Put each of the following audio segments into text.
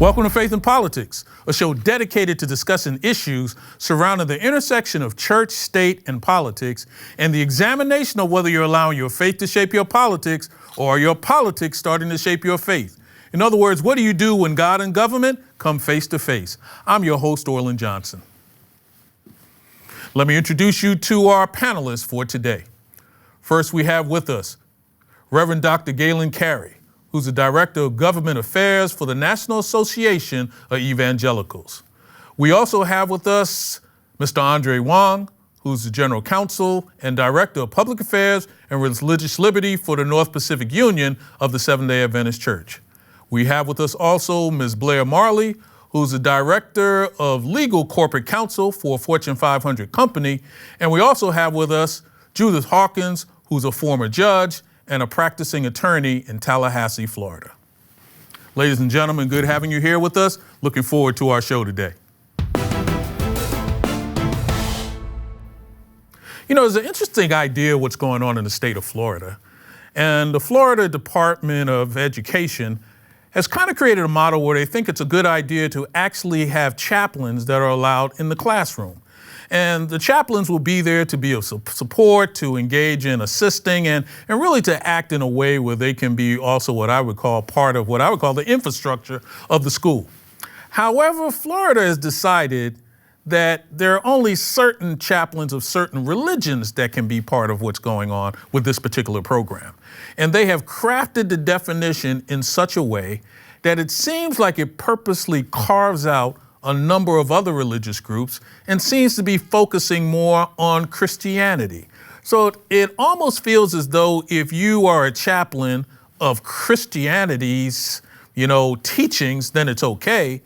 Welcome to Faith and Politics, a show dedicated to discussing issues surrounding the intersection of church, state, and politics, and the examination of whether you're allowing your faith to shape your politics or are your politics starting to shape your faith. In other words, what do you do when God and government come face to face? I'm your host, Orland Johnson. Let me introduce you to our panelists for today. First, we have with us Reverend Dr. Galen Carey, who's the Director of Government Affairs for the National Association of Evangelicals. We also have with us Mr. Andre Wong, who's the General Counsel and Director of Public Affairs and Religious Liberty for the North Pacific Union of the Seventh-day Adventist Church. We have with us also Ms. Blair Marley, who's the Director of Legal Corporate Counsel for a Fortune 500 company. And we also have with us Judith Hawkins, who's a former judge and a practicing attorney in Tallahassee, Florida. Ladies and gentlemen, good having you here with us. Looking forward to our show today. You know, it's an interesting idea what's going on in the state of Florida. And the Florida Department of Education has kind of created a model where they think it's a good idea to actually have chaplains that are allowed in the classroom. And the chaplains will be there to be of support, to engage in assisting, and really to act in a way where they can be also what I would call part of what I would call the infrastructure of the school. However, Florida has decided that there are only certain chaplains of certain religions that can be part of what's going on with this particular program. And they have crafted the definition in such a way that it seems like it purposely carves out a number of other religious groups and seems to be focusing more on Christianity. So it almost feels as though if you are a chaplain of Christianity's, teachings, then it's okay.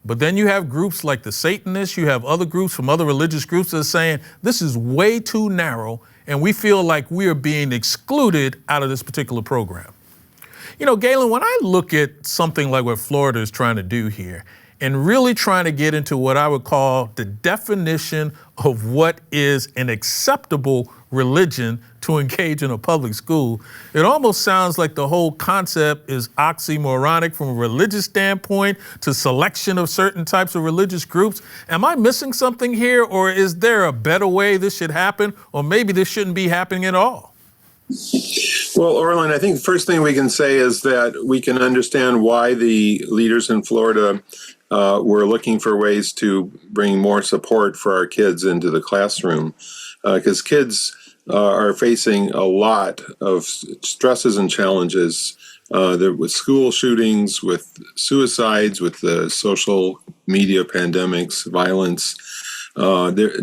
But then you have groups like the Satanists, you have other groups from other religious groups that are saying this is way too narrow and we feel like we are being excluded out of this particular program. Galen, when I look at something like what Florida is trying to do here, and really trying to get into what I would call the definition of what is an acceptable religion to engage in a public school, it almost sounds like the whole concept is oxymoronic from a religious standpoint to selection of certain types of religious groups. Am I missing something here, or is there a better way this should happen, or maybe this shouldn't be happening at all? Well, Orland, I think the first thing we can say is that we can understand why the leaders in Florida we're looking for ways to bring more support for our kids into the classroom, because kids are facing a lot of stresses and challenges with school shootings, with suicides, with the social media pandemics, violence,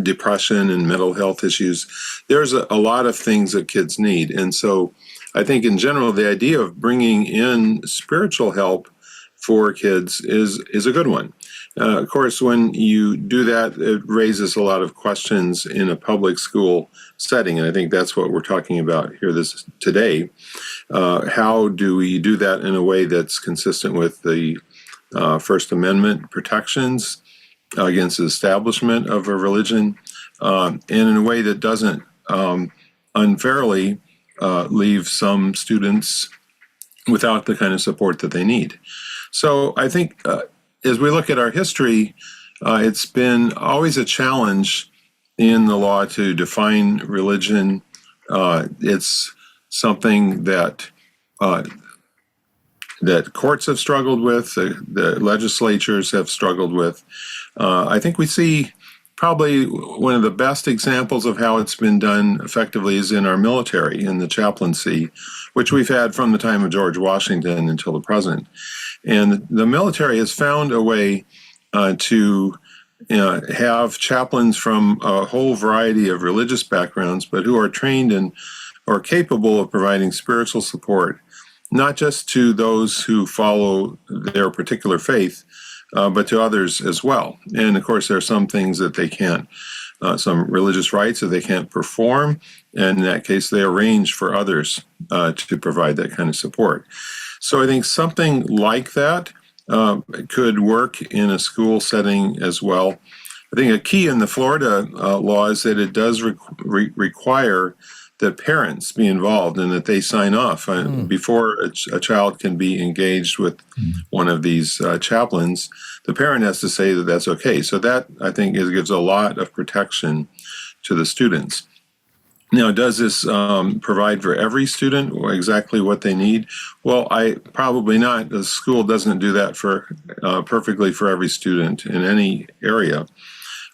depression and mental health issues. There's a lot of things that kids need. And so I think in general, the idea of bringing in spiritual help for kids is a good one. Of course, when you do that, it raises a lot of questions in a public school setting, and I think that's what we're talking about here today. How do we do that in a way that's consistent with the First Amendment protections against the establishment of a religion, and in a way that doesn't unfairly leave some students without the kind of support that they need? So I think as we look at our history, it's been always a challenge in the law to define religion. It's something that courts have struggled with, the legislatures have struggled with. I think we see probably one of the best examples of how it's been done effectively is in our military, in the chaplaincy, which we've had from the time of George Washington until the present. And the military has found a way to have chaplains from a whole variety of religious backgrounds, but who are trained and are capable of providing spiritual support, not just to those who follow their particular faith, but to others as well. And of course, there are some things that they can't, some religious rites that they can't perform. And in that case, they arrange for others to provide that kind of support. So I think something like that could work in a school setting as well. I think a key in the Florida law is that it does require that parents be involved and that they sign off before a child can be engaged with one of these chaplains. The parent has to say that that's okay. So that, I think, gives a lot of protection to the students. Now, does this provide for every student exactly what they need? Well, probably not. The school doesn't do that for perfectly for every student in any area.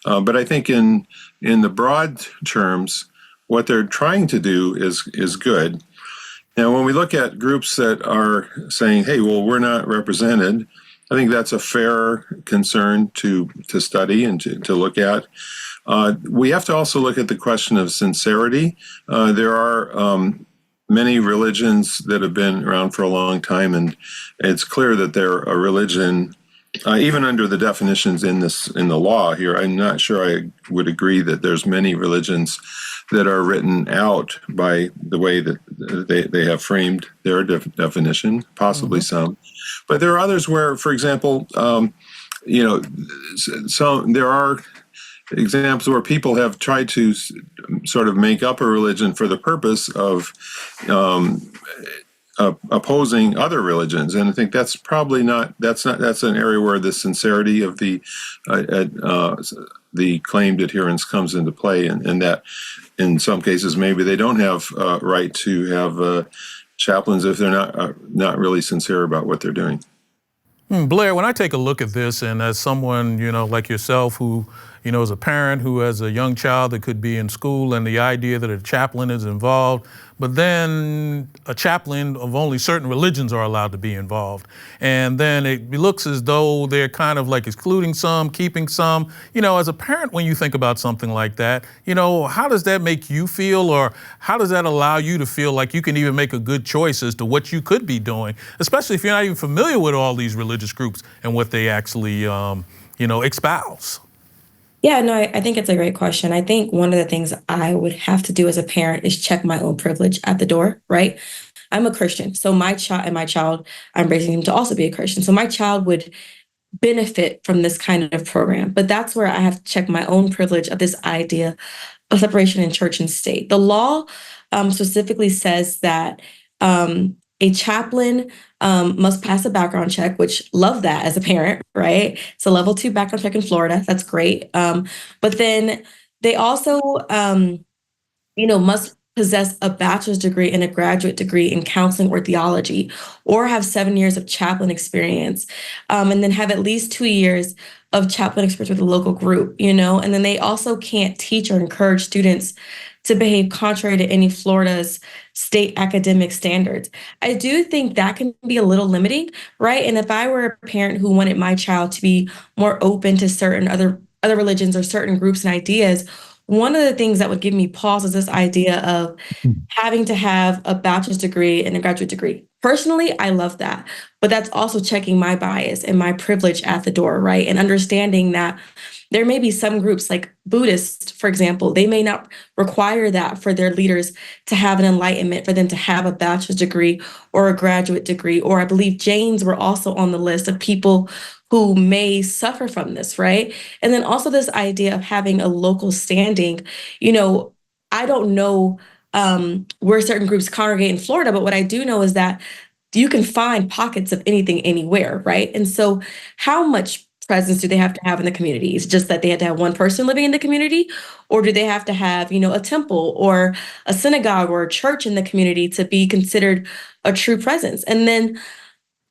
But I think in the broad terms, what they're trying to do is good. Now, when we look at groups that are saying, "Hey, well, we're not represented," I think that's a fair concern to study and to look at. We have to also look at the question of sincerity. There are many religions that have been around for a long time, and it's clear that they're a religion. Even under the definitions in the law here, I'm not sure I would agree that there's many religions that are written out by the way that they have framed their definition, possibly some. But there are others where, for example, there are examples where people have tried to sort of make up a religion for the purpose of opposing other religions, and I think that's probably that's an area where the sincerity of the claimed adherence comes into play, and that in some cases maybe they don't have right to have chaplains if they're not really sincere about what they're doing. Blair, when I take a look at this, and as someone, like yourself who, is a parent who has a young child that could be in school, and the idea that a chaplain is involved, but then a chaplain of only certain religions are allowed to be involved. And then it looks as though they're kind of like excluding some, keeping some. As a parent, when you think about something like that, how does that make you feel, or how does that allow you to feel like you can even make a good choice as to what you could be doing, especially if you're not even familiar with all these religious groups and what they actually, espouse? Yeah, no, I think it's a great question. I think one of the things I would have to do as a parent is check my own privilege at the door, right? I'm a Christian, so my child, I'm raising him to also be a Christian. So my child would benefit from this kind of program, but that's where I have to check my own privilege of this idea of separation in church and state. The law specifically says that a chaplain must pass a background check, which love that as a parent, right? It's a level 2 background check in Florida. That's great. But then they also, must possess a bachelor's degree and a graduate degree in counseling or theology, or have 7 years of chaplain experience, and then have at least 2 years of chaplain experience with a local group, and then they also can't teach or encourage students to behave contrary to any Florida's state academic standards. I do think that can be a little limiting, right? And if I were a parent who wanted my child to be more open to certain other religions or certain groups and ideas, one of the things that would give me pause is this idea of having to have a bachelor's degree and a graduate degree. Personally, I love that, but that's also checking my bias and my privilege at the door, right? And understanding that there may be some groups like Buddhists, for example, they may not require that for their leaders to have an enlightenment, for them to have a bachelor's degree or a graduate degree. Or I believe Jains were also on the list of people who may suffer from this, right? And then also this idea of having a local standing. I don't know where certain groups congregate in Florida, but what I do know is that you can find pockets of anything anywhere, right? And so how much presence do they have to have in the community? Is it just that they had to have one person living in the community? Or do they have to have, a temple or a synagogue or a church in the community to be considered a true presence? And then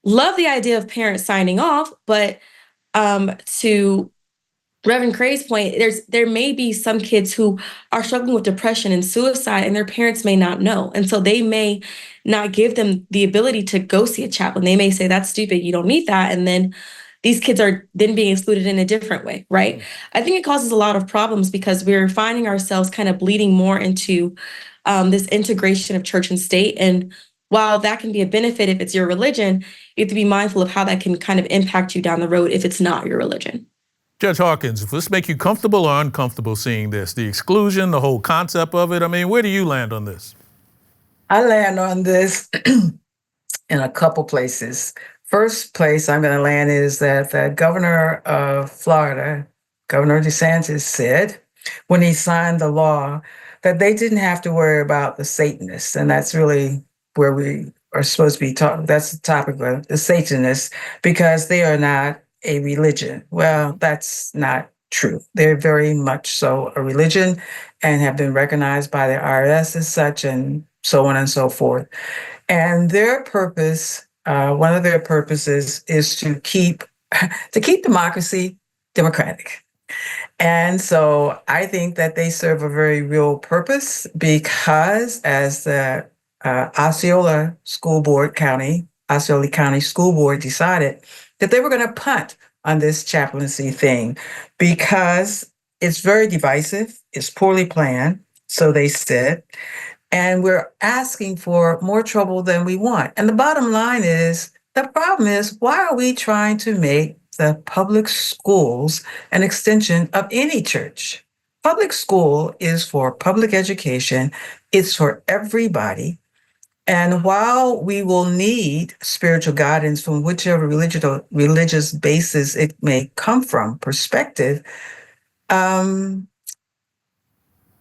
love the idea of parents signing off, but to Reverend Carey's point, there may be some kids who are struggling with depression and suicide, and their parents may not know. And so they may not give them the ability to go see a chaplain. They may say, that's stupid, you don't need that. And then these kids are then being excluded in a different way, right? I think it causes a lot of problems because we're finding ourselves kind of bleeding more into this integration of church and state. And while that can be a benefit if it's your religion, you have to be mindful of how that can kind of impact you down the road if it's not your religion. Judge Hawkins, does this make you comfortable or uncomfortable seeing this? The exclusion, the whole concept of it? I mean, where do you land on this? I land on this in a couple places. First place I'm going to land is that the governor of Florida, Governor DeSantis, said when he signed the law that they didn't have to worry about the Satanists. And that's really where we are supposed to be talking. That's the topic of the Satanists, because they are not a religion. Well, that's not true. They're very much so a religion and have been recognized by the IRS as such, and so on and so forth. And their purpose, one of their purposes, is to keep democracy democratic. And so I think that they serve a very real purpose, because as the Osceola County School Board decided that they were going to punt on this chaplaincy thing because it's very divisive, it's poorly planned, so they said, and we're asking for more trouble than we want. And the bottom line is, the problem is, why are we trying to make the public schools an extension of any church? Public school is for public education. It's for everybody. And while we will need spiritual guidance from whichever religious basis it may come from, perspective,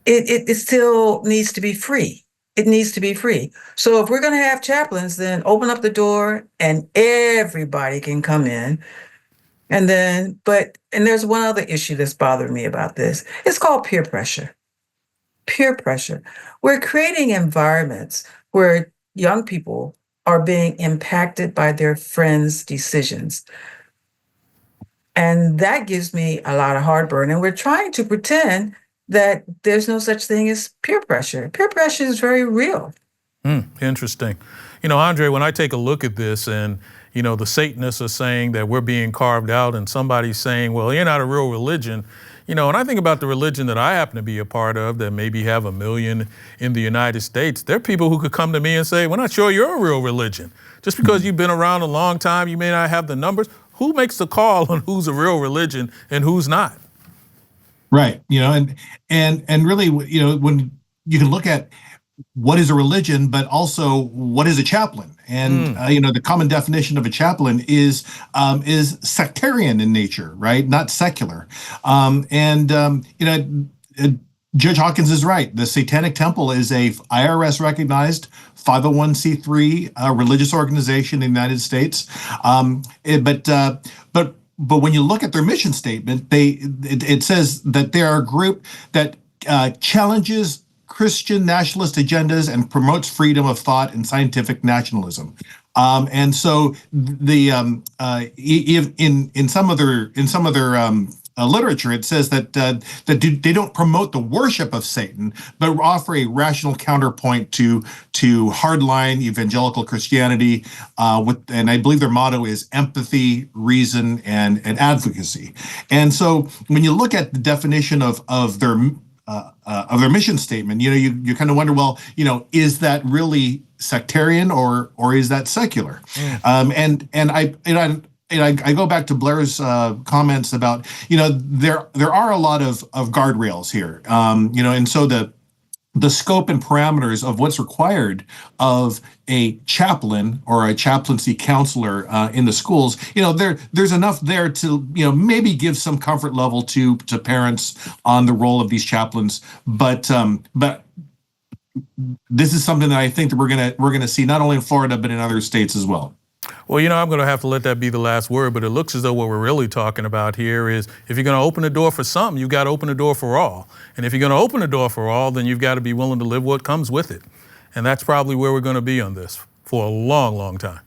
it still needs to be free. It needs to be free. So if we're going to have chaplains, then open up the door and everybody can come in. And there's one other issue that's bothering me about this. It's called peer pressure. Peer pressure. We're creating environments where young people are being impacted by their friends' decisions. And that gives me a lot of heartburn. And we're trying to pretend that there's no such thing as peer pressure. Peer pressure is very real. Interesting. Andre, when I take a look at this and, the Satanists are saying that we're being carved out, and somebody's saying, well, you're not a real religion. And I think about the religion that I happen to be a part of that maybe have 1 million in the United States. There are people who could come to me and say, we're not sure you're a real religion. Just because you've been around a long time, you may not have the numbers. Who makes the call on who's a real religion and who's not? Right. And really, when you can look at what is a religion, but also what is a chaplain. And, the common definition of a chaplain is sectarian in nature, right? Not secular. Judge Hawkins is right. The Satanic Temple is a IRS recognized 501c3 religious organization in the United States. But when you look at their mission statement, it says that they are a group that challenges Christian nationalist agendas and promotes freedom of thought and scientific nationalism. And so in some of their literature, it says that they don't promote the worship of Satan, but offer a rational counterpoint to hardline evangelical Christianity. And I believe their motto is empathy, reason, and advocacy. And so when you look at the definition of their mission statement, you kind of wonder, well, is that really sectarian or is that secular? And I go back to Blair's comments about, there are a lot of guardrails here, and so the scope and parameters of what's required of a chaplain or a chaplaincy counselor in the schools, there's enough there to, maybe give some comfort level to parents on the role of these chaplains. But this is something that I think that we're gonna see not only in Florida but in other states as well. Well, I'm going to have to let that be the last word, but it looks as though what we're really talking about here is if you're going to open the door for some, you've got to open the door for all. And if you're going to open the door for all, then you've got to be willing to live what comes with it. And that's probably where we're going to be on this for a long, long time.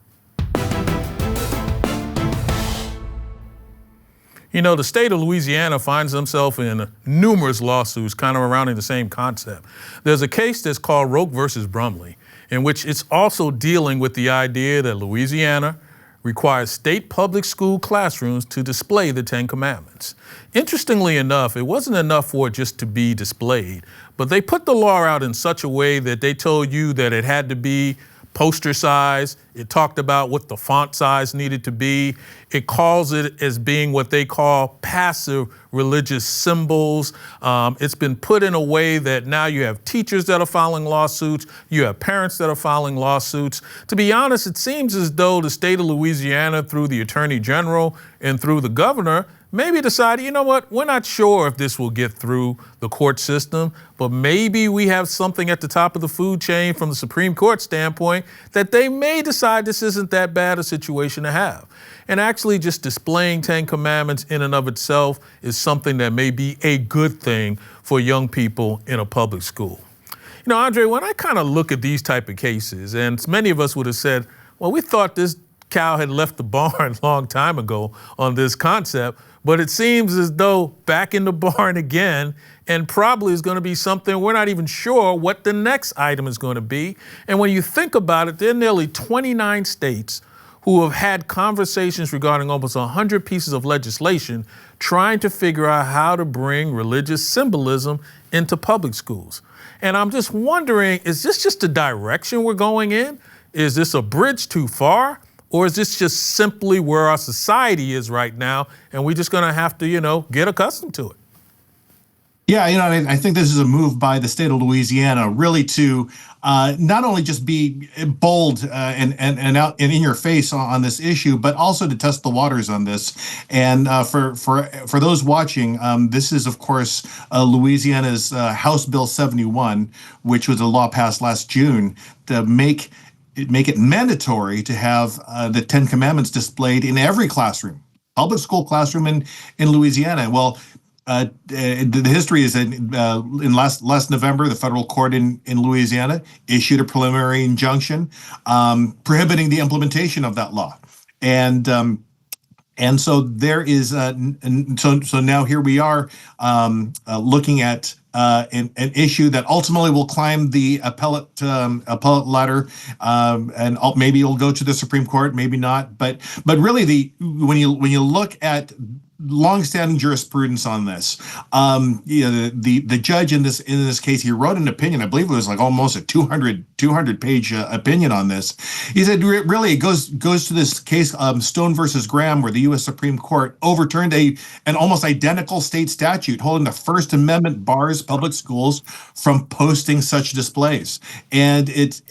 The state of Louisiana finds themselves in numerous lawsuits kind of surrounding the same concept. There's a case that's called Roake versus Brumly, in which it's also dealing with the idea that Louisiana requires state public school classrooms to display the 10 Commandments. Interestingly enough, it wasn't enough for it just to be displayed, but they put the law out in such a way that they told you that it had to be poster size. It talked about what the font size needed to be. It calls it as being what they call passive religious symbols. It's been put in a way that now you have teachers that are filing lawsuits. You have parents that are filing lawsuits. To be honest, it seems as though the state of Louisiana, through the Attorney General and through the governor, maybe decided, you know what, we're not sure if this will get through the court system, but maybe we have something at the top of the food chain from the Supreme Court standpoint that they may decide this isn't that bad a situation to have. And actually just displaying 10 Commandments in and of itself is something that may be a good thing for young people in a public school. You know, Andre, when I kind of look at these type of cases, and many of us would have said, well, we thought this cow had left the barn a long time ago on this concept, but it seems as though back in the barn again, and probably is going to be something we're not even sure what the next item is going to be. And when you think about it, there are nearly 29 states who have had conversations regarding almost 100 pieces of legislation trying to figure out how to bring religious symbolism into public schools. And I'm just wondering, is this just the direction we're going in? Is this a bridge too far? Or is this just simply where our society is right now and we're just gonna have to, you know, get accustomed to it? Yeah, you know, I think this is a move by the state of Louisiana really to not only just be bold and out and in your face on this issue, but also to test the waters on this. And for those watching, this is of course Louisiana's House Bill 71, which was a law passed last June to make it mandatory to have the 10 Commandments displayed in every classroom, public school classroom in Louisiana. Well, the history is that in last November, the federal court in Louisiana issued a preliminary injunction prohibiting the implementation of that law, and so there is so now here we are looking at an issue that ultimately will climb the appellate ladder, and maybe it'll go to the Supreme Court, maybe not. But really, when you look at longstanding jurisprudence on this, the judge in this case, he wrote an opinion. I believe it was like almost a 200 page opinion on this. He said really it goes to this case, Stone versus Graham, where the U.S. Supreme Court overturned an almost identical state statute holding the First Amendment bars public schools from posting such displays, and it's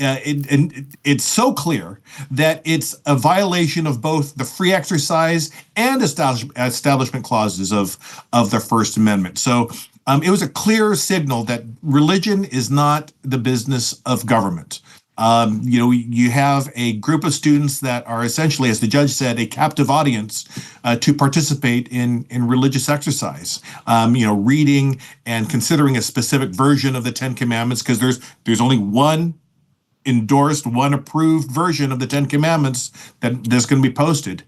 so clear that it's a violation of both the free exercise and establishment clauses of the First Amendment. So it was a clear signal that religion is not the business of government. You have a group of students that are essentially, as the judge said, a captive audience to participate in religious exercise. Reading and considering a specific version of the 10 Commandments, because there's only one endorsed, one approved version of the 10 Commandments that's going to be posted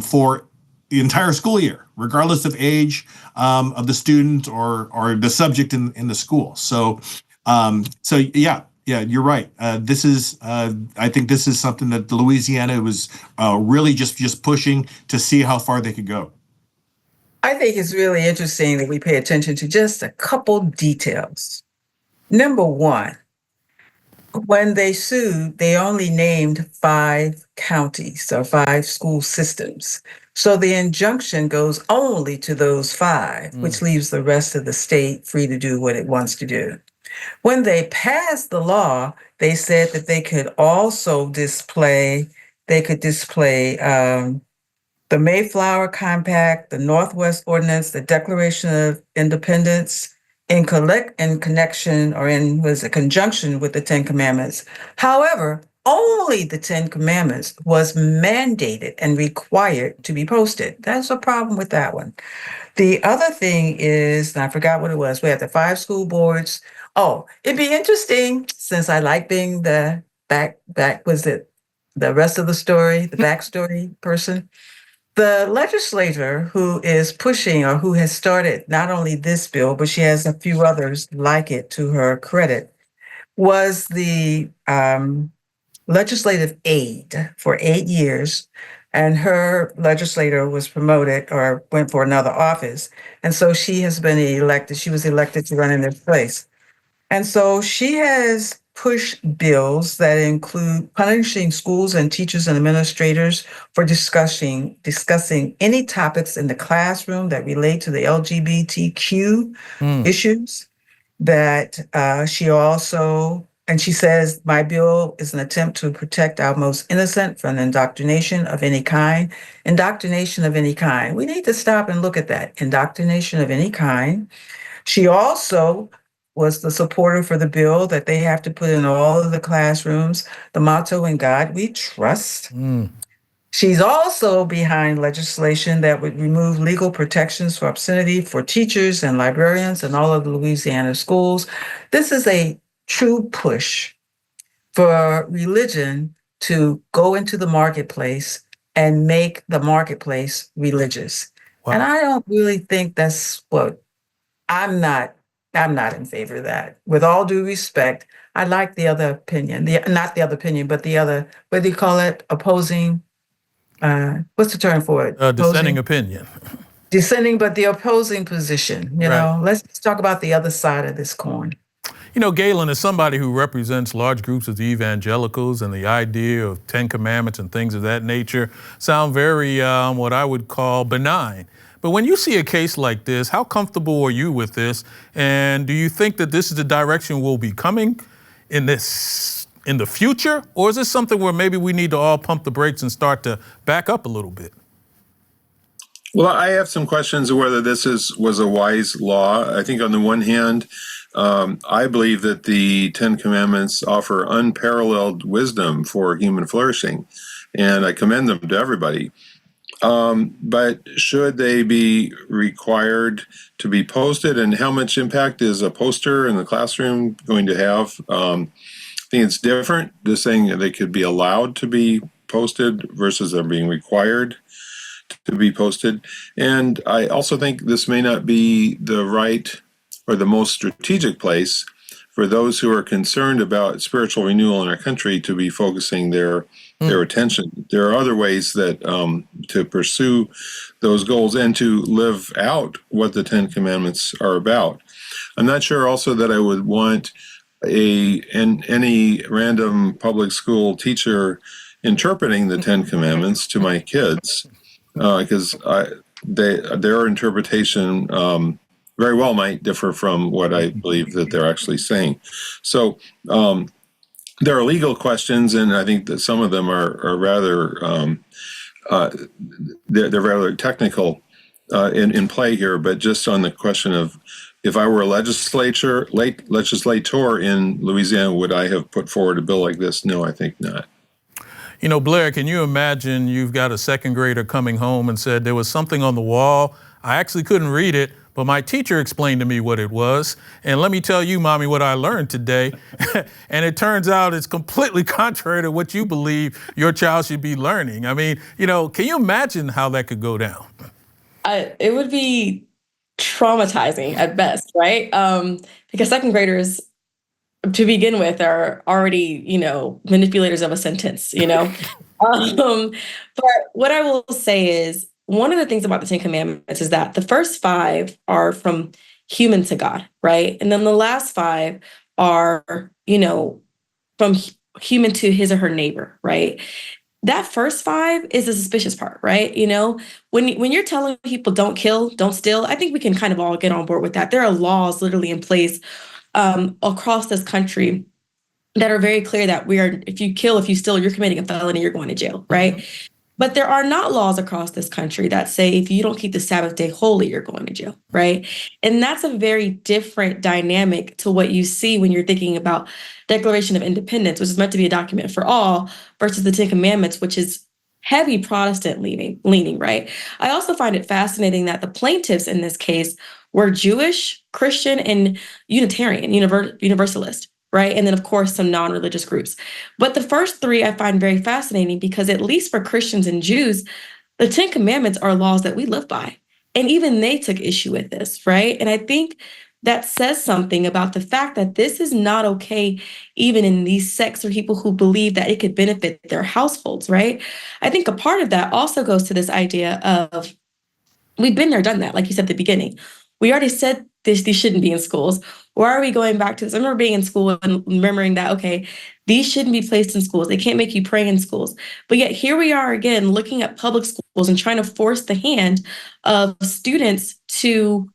for the entire school year, regardless of age of the student or the subject in the school. So yeah, you're right. This is I think this is something that Louisiana was really just pushing to see how far they could go. I think it's really interesting that we pay attention to just a couple details. Number one, when they sued, they only named 5 counties or 5 school systems. So the injunction goes only to those 5, which leaves the rest of the state free to do what it wants to do. When they passed the law, they said that they could also display the Mayflower Compact, the Northwest Ordinance, the Declaration of Independence, in conjunction with the 10 Commandments. However, only the 10 Commandments was mandated and required to be posted. That's a problem with that one. The other thing is, and I forgot what it was, we had the 5 school boards. Oh, it'd be interesting, since I like being the the rest of the story, the backstory person. The legislator who is pushing, or who has started not only this bill, but she has a few others like it to her credit, was the legislative aide for 8 years. And her legislator was promoted or went for another office. And so she has been elected. She was elected to run in their place. And so she has pushed bills that include punishing schools and teachers and administrators for discussing any topics in the classroom that relate to the LGBTQ issues. That she also And she says, my bill is an attempt to protect our most innocent from indoctrination of any kind. Indoctrination of any kind. We need to stop and look at that. Indoctrination of any kind. She also was the supporter for the bill that they have to put in all of the classrooms, the motto, "In God We Trust." She's also behind legislation that would remove legal protections for obscenity for teachers and librarians in all of the Louisiana schools. This is a true push for religion to go into the marketplace and make the marketplace religious. Wow. And I don't really think that's what I'm not in favor of that. With all due respect, I like the other opinion, not the other opinion, but the other, what do you call it? Opposing, what's the term for it? Dissenting opinion. Dissenting, but the opposing position. You Right. know, let's talk about the other side of this coin. You know, Galen, is somebody who represents large groups of the evangelicals, and the idea of 10 Commandments and things of that nature sound very, what I would call benign. But when you see a case like this, how comfortable are you with this? And do you think that this is the direction we'll be coming in the future? Or is this something where maybe we need to all pump the brakes and start to back up a little bit? Well, I have some questions of whether this was a wise law. I think on the one hand, I believe that the 10 Commandments offer unparalleled wisdom for human flourishing, and I commend them to everybody. But should they be required to be posted, and how much impact is a poster in the classroom going to have? I think it's different, just saying that they could be allowed to be posted versus them being required to be posted. And I also think this may not be the right or the most strategic place for those who are concerned about spiritual renewal in our country to be focusing their attention. There are other ways that to pursue those goals and to live out what the 10 Commandments are about. I'm not sure also that I would want any random public school teacher interpreting the 10 Commandments to my kids, because their interpretation very well might differ from what I believe that they're actually saying. So there are legal questions, and I think that some of them are rather they're rather technical in play here. But just on the question of, if I were a legislator in Louisiana, would I have put forward a bill like this? No, I think not. You know, Blair, can you imagine you've got a second grader coming home and said, there was something on the wall, I actually couldn't read it, but my teacher explained to me what it was. And let me tell you, Mommy, what I learned today. And it turns out it's completely contrary to what you believe your child should be learning. I mean, you know, can you imagine how that could go down? It would be traumatizing at best, right? Because second graders, to begin with, are already, manipulators of a sentence, But what I will say is, one of the things about the 10 Commandments is that the first 5 are from human to God, right? And then the last 5 are, from human to his or her neighbor, right? That first 5 is the suspicious part, right? When you're telling people don't kill, don't steal, I think we can kind of all get on board with that. There are laws literally in place across this country that are very clear that if you kill, if you steal, you're committing a felony, you're going to jail, right? Mm-hmm. But there are not laws across this country that say if you don't keep the Sabbath day holy, you're going to jail, right? And that's a very different dynamic to what you see when you're thinking about Declaration of Independence, which is meant to be a document for all, versus the 10 Commandments, which is heavy Protestant leaning, right? I also find it fascinating that the plaintiffs in this case were Jewish, Christian, and Unitarian, Universalist, right? And then, of course, some non-religious groups. But the first 3 I find very fascinating because, at least for Christians and Jews, the 10 Commandments are laws that we live by. And even they took issue with this, right? And I think that says something about the fact that this is not okay, even in these sects or people who believe that it could benefit their households, right? I think a part of that also goes to this idea of, we've been there, done that, like you said at the beginning. We already said these shouldn't be in schools. Why are we going back to this? I remember being in school and remembering that, okay, these shouldn't be placed in schools. They can't make you pray in schools. But yet here we are again, looking at public schools and trying to force the hand of students to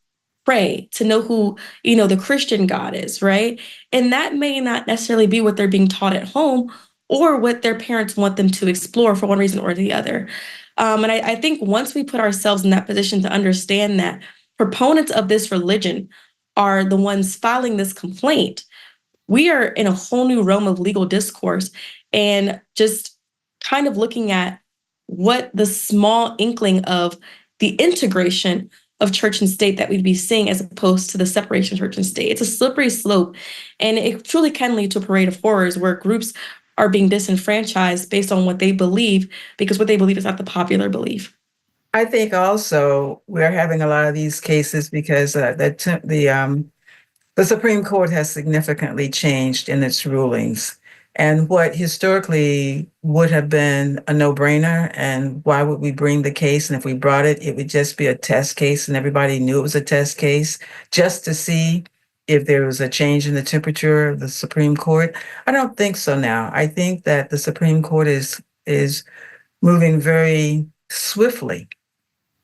pray, to know who, the Christian God is, right? And that may not necessarily be what they're being taught at home or what their parents want them to explore for one reason or the other. And I think once we put ourselves in that position to understand that proponents of this religion are the ones filing this complaint, we are in a whole new realm of legal discourse and just kind of looking at what the small inkling of the integration of church and state that we'd be seeing as opposed to the separation of church and state. It's a slippery slope, and it truly can lead to a parade of horrors where groups are being disenfranchised based on what they believe, because what they believe is not the popular belief. I think also we're having a lot of these cases because the Supreme Court has significantly changed in its rulings. And what historically would have been a no-brainer, and why would we bring the case? And if we brought it, it would just be a test case, and everybody knew it was a test case, just to see if there was a change in the temperature of the Supreme Court. I don't think so now. I think that the Supreme Court is moving very swiftly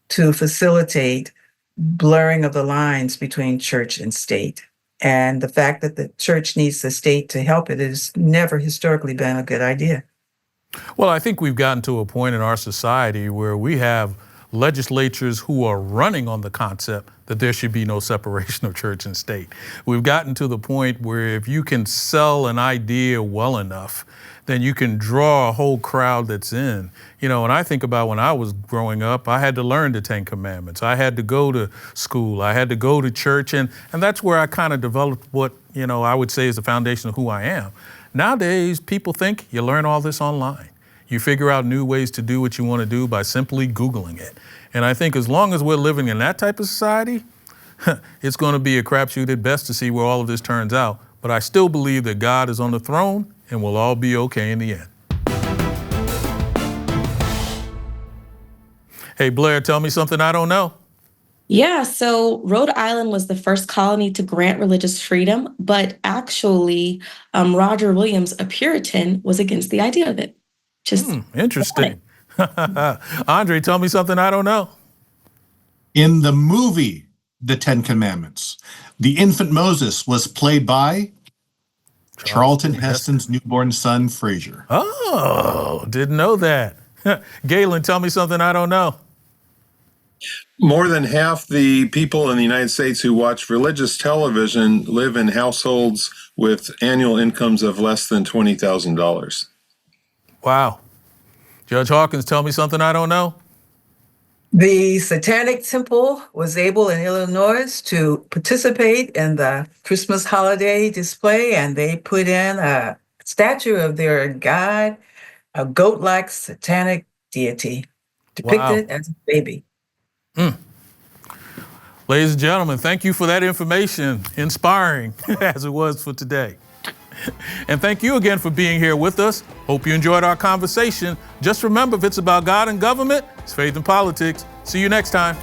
to facilitate blurring of the lines between church and state. And the fact that the church needs the state to help it has never historically been a good idea. Well, I think we've gotten to a point in our society where we have legislatures who are running on the concept that there should be no separation of church and state. We've gotten to the point where if you can sell an idea well enough, then you can draw a whole crowd that's in. When I think about when I was growing up, I had to learn the 10 Commandments. I had to go to school. I had to go to church. And that's where I kind of developed what, I would say is the foundation of who I am. Nowadays, people think you learn all this online. You figure out new ways to do what you want to do by simply Googling it. And I think as long as we're living in that type of society, it's going to be a crapshoot at best to see where all of this turns out. But I still believe that God is on the throne and we'll all be okay in the end. Hey, Blair, tell me something I don't know. Yeah, so Rhode Island was the first colony to grant religious freedom, but actually, Roger Williams, a Puritan, was against the idea of it. Just interesting. Andre, tell me something I don't know. In the movie, The 10 Commandments, the infant Moses was played by Charlton Heston's newborn son, Fraser. Oh, didn't know that. Galen, tell me something I don't know. More than half the people in the United States who watch religious television live in households with annual incomes of less than $20,000. Wow. Judge Hawkins, tell me something I don't know. The Satanic Temple was able in Illinois to participate in the Christmas holiday display, and they put in a statue of their god, a goat-like satanic deity, depicted as a baby. Ladies and gentlemen, thank you for that information, inspiring as it was for today. And thank you again for being here with us. Hope you enjoyed our conversation. Just remember, if it's about God and government, it's faith and politics. See you next time.